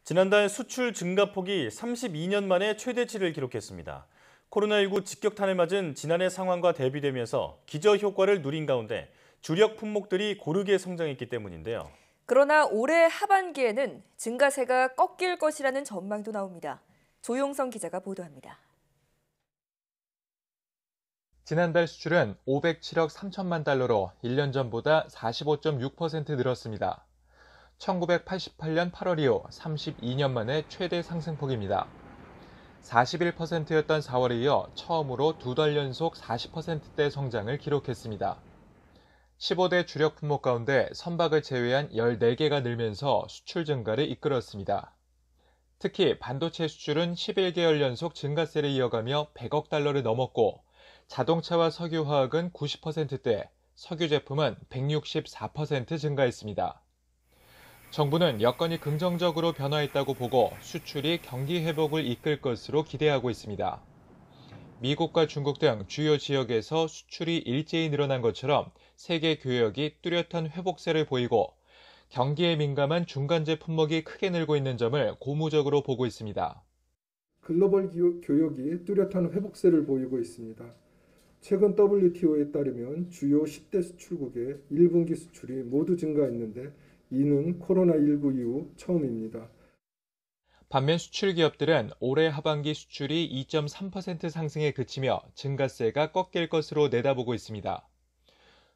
지난달 수출 증가폭이 32년 만에 최대치를 기록했습니다. 코로나19 직격탄을 맞은 지난해 상황과 대비되면서 기저효과를 누린 가운데 주력 품목들이 고르게 성장했기 때문인데요. 그러나 올해 하반기에는 증가세가 꺾일 것이라는 전망도 나옵니다. 조용성 기자가 보도합니다. 지난달 수출은 507억 3천만 달러로 1년 전보다 45.6% 늘었습니다. 1988년 8월 이후 32년 만에 최대 상승폭입니다. 41%였던 4월에 이어 처음으로 2달 연속 40%대 성장을 기록했습니다. 15대 주력 품목 가운데 선박을 제외한 14개가 늘면서 수출 증가를 이끌었습니다. 특히 반도체 수출은 11개월 연속 증가세를 이어가며 100억 달러를 넘었고 자동차와 석유화학은 90%대, 석유 제품은 164% 증가했습니다. 정부는 여건이 긍정적으로 변화했다고 보고 수출이 경기 회복을 이끌 것으로 기대하고 있습니다. 미국과 중국 등 주요 지역에서 수출이 일제히 늘어난 것처럼 세계 교역이 뚜렷한 회복세를 보이고 경기에 민감한 중간재 품목이 크게 늘고 있는 점을 고무적으로 보고 있습니다. 글로벌 교역이 뚜렷한 회복세를 보이고 있습니다. 최근 WTO에 따르면 주요 10대 수출국의 1분기 수출이 모두 증가했는데 이는 코로나19 이후 처음입니다. 반면 수출 기업들은 올해 하반기 수출이 2.3% 상승에 그치며 증가세가 꺾일 것으로 내다보고 있습니다.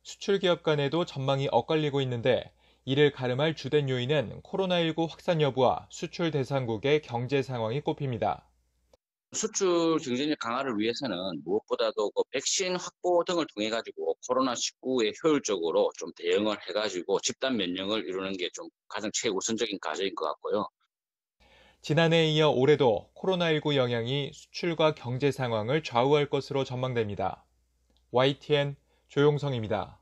수출 기업 간에도 전망이 엇갈리고 있는데 이를 가름할 주된 요인은 코로나19 확산 여부와 수출 대상국의 경제 상황이 꼽힙니다. 수출 경쟁력 강화를 위해서는 무엇보다도 백신 확보 등을 통해 가지고 코로나19에 효율적으로 좀 대응을 해가지고 집단 면역을 이루는 게 좀 가장 최우선적인 과제인 것 같고요. 지난해에 이어 올해도 코로나19 영향이 수출과 경제 상황을 좌우할 것으로 전망됩니다. YTN 조용성입니다.